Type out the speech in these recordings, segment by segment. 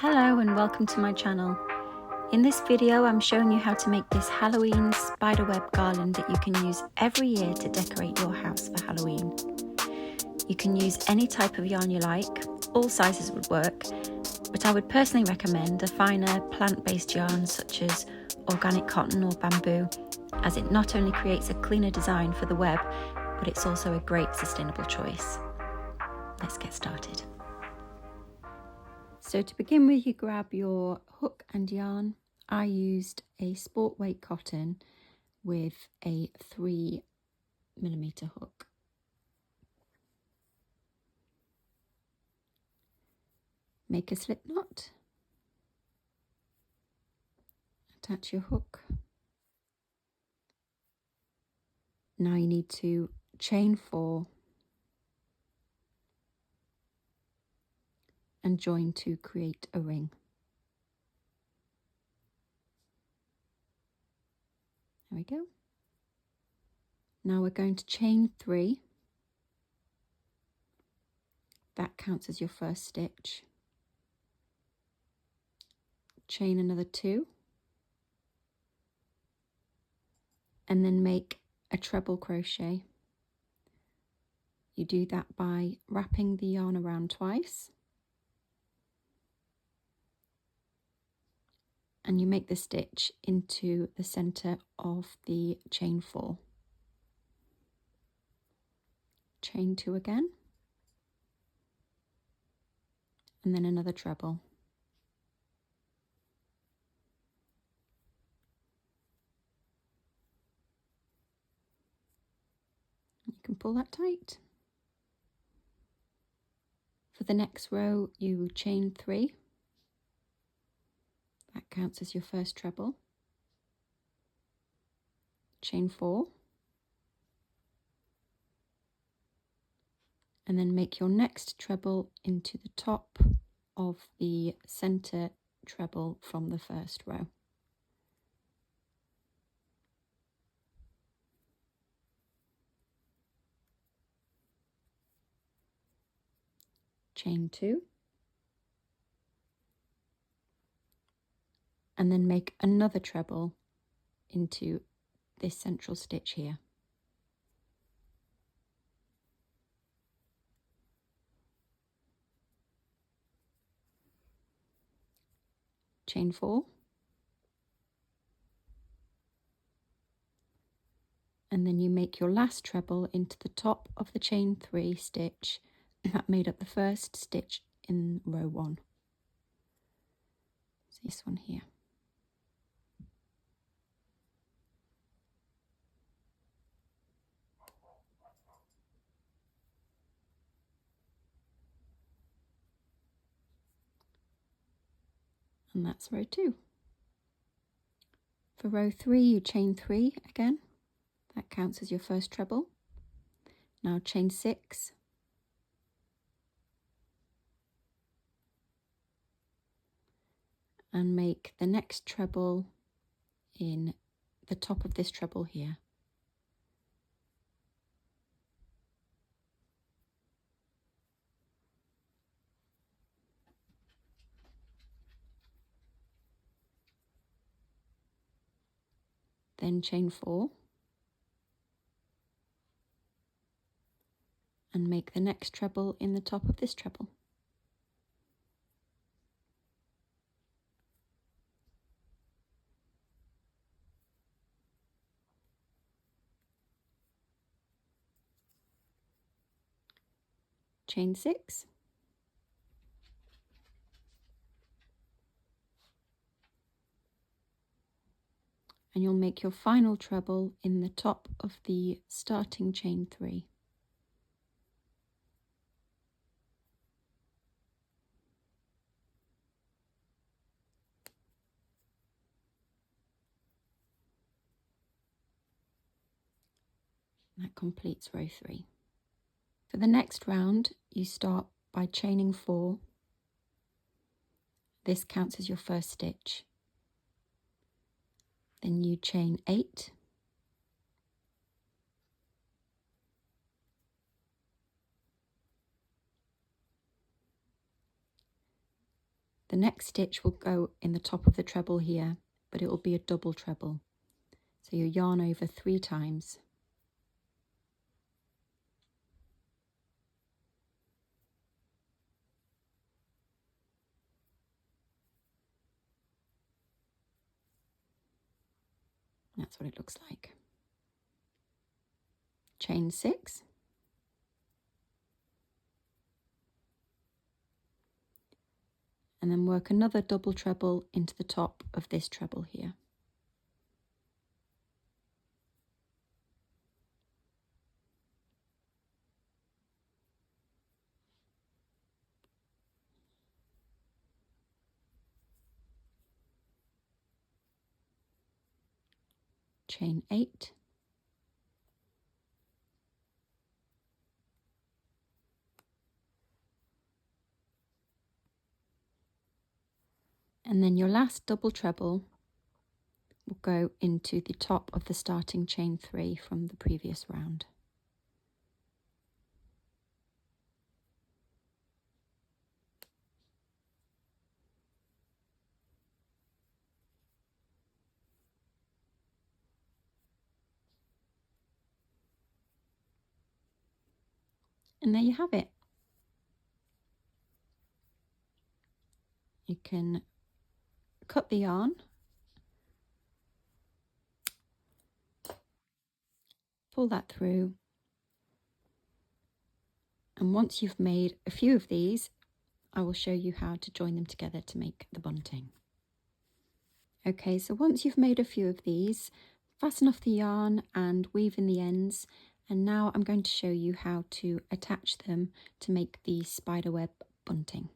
Hello and welcome to my channel. In this video I'm showing you how to make this Halloween spiderweb garland that you can use every year to decorate your house for Halloween. You can use any type of yarn you like, all sizes would work, but I would personally recommend a finer plant-based yarn such as organic cotton or bamboo, as it not only creates a cleaner design for the web, but it's also a great sustainable choice. Let's get started. So to begin with, you grab your hook and yarn. I used a sport weight cotton with a 3mm hook. Make a slip knot. Attach your hook. Now you need to chain 4 and join to create a ring. There we go. Now we're going to chain 3. That counts as your first stitch. Chain another 2. And then make a treble crochet. You do that by wrapping the yarn around twice. And you make the stitch into the center of the chain 4. Chain 2 again, and then another treble. You can pull that tight. For the next row, you chain 3. That counts as your first treble. Chain 4. And then make your next treble into the top of the center treble from the first row. Chain 2. And then make another treble into this central stitch here. Chain 4. And then you make your last treble into the top of the chain 3 stitch that made up the first stitch in row 1. So this one here. And that's row 2. For row 3, you chain 3 again. That counts as your first treble. Now chain 6. And make the next treble in the top of this treble here. Then chain 4. And make the next treble in the top of this treble. Chain 6. And you'll make your final treble in the top of the starting chain 3. That completes row 3. For the next round, you start by chaining 4. This counts as your first stitch. Then you chain 8. The next stitch will go in the top of the treble here, but it will be a double treble. So you yarn over 3 times. That's what it looks like. Chain 6. And then work another double treble into the top of this treble here. Chain 8. And then your last double treble will go into the top of the starting chain 3 from the previous round. And there you have it. You can cut the yarn, pull that through, and once you've made a few of these, I will show you how to join them together to make the bunting. Okay, so once you've made a few of these, fasten off the yarn and weave in the ends, and now I'm going to show you how to attach them to make the spiderweb bunting.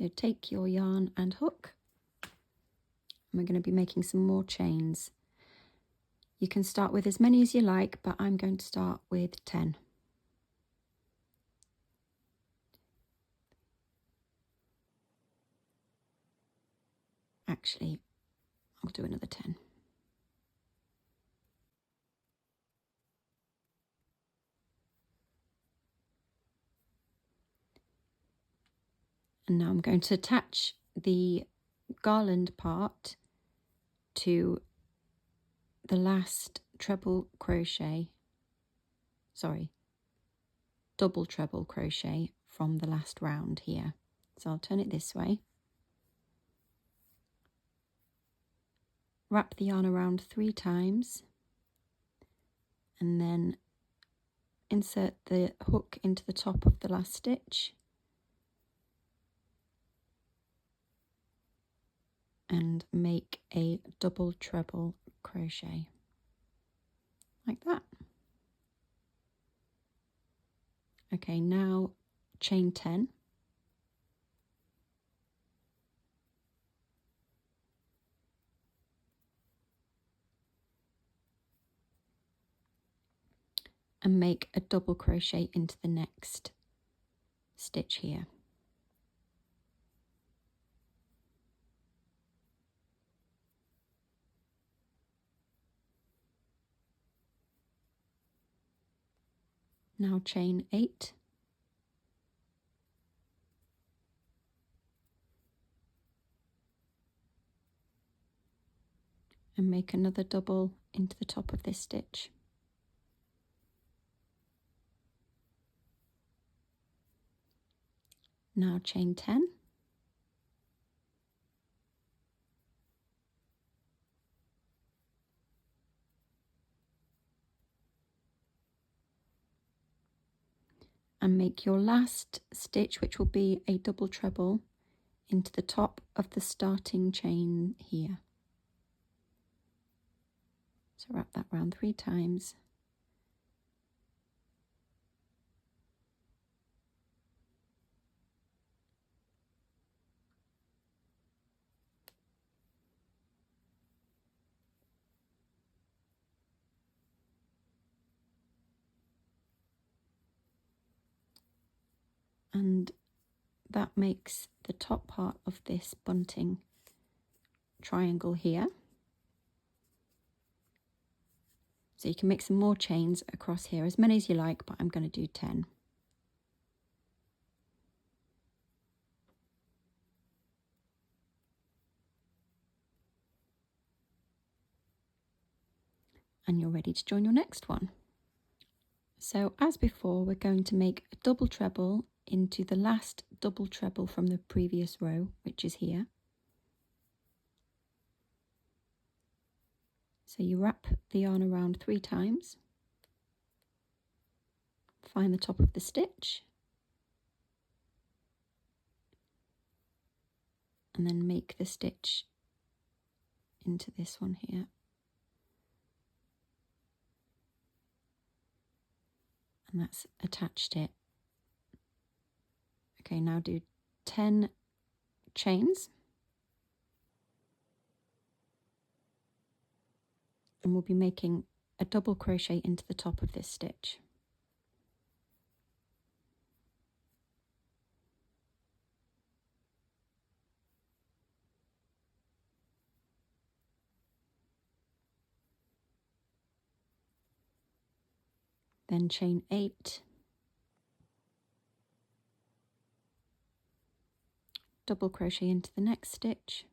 So take your yarn and hook, and we're going to be making some more chains. You can start with as many as you like, but I'm going to start with 10. Actually, I'll do another 10. And now I'm going to attach the garland part to the last double treble crochet from the last round here. So I'll turn it this way. Wrap the yarn around 3 times and then insert the hook into the top of the last stitch and make a double treble crochet like that. Okay, now chain 10. And make a double crochet into the next stitch here. Now chain 8. And make another double into the top of this stitch. Now chain 10. And make your last stitch, which will be a double treble, into the top of the starting chain here. So wrap that round 3 times. And that makes the top part of this bunting triangle here. So you can make some more chains across here, as many as you like, but I'm going to do 10. and you're ready to join your next one. So as before, we're going to make a double treble into the last double treble from the previous row, which is here. So you wrap the yarn around 3 times, find the top of the stitch, and then make the stitch into this one here. And that's attached it. Okay, now do 10 chains. And we'll be making a double crochet into the top of this stitch. Then chain 8, double crochet into the next stitch,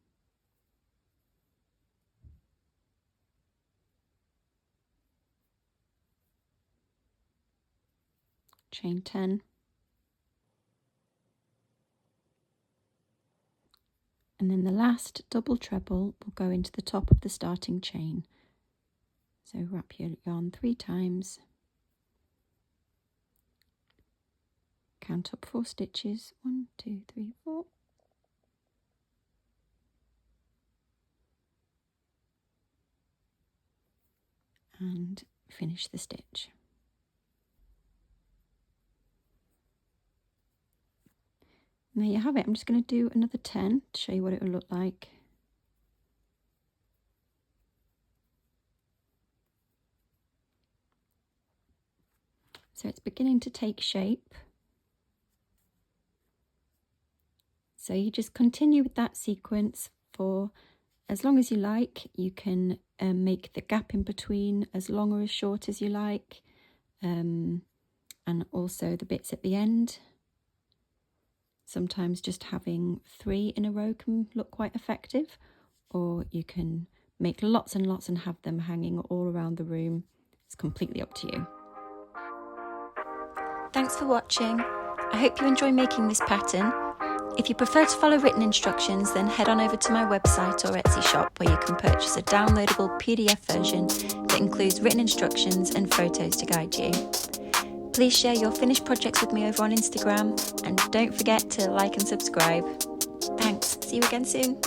chain 10, and then the last double treble will go into the top of the starting chain. So wrap your yarn 3 times, count up 4 stitches, 1, 2, 3, 4. And finish the stitch. And there you have it. I'm just going to do another 10 to show you what it will look like. So it's beginning to take shape. So you just continue with that sequence for as long as you like. You can make the gap in between as long or as short as you like, and also the bits at the end. Sometimes just having 3 in a row can look quite effective, or you can make lots and lots and have them hanging all around the room. It's completely up to you. Thanks for watching. I hope you enjoy making this pattern. If you prefer to follow written instructions, then head on over to my website or Etsy shop, where you can purchase a downloadable PDF version that includes written instructions and photos to guide you. Please share your finished projects with me over on Instagram, and don't forget to like and subscribe. Thanks. See you again soon.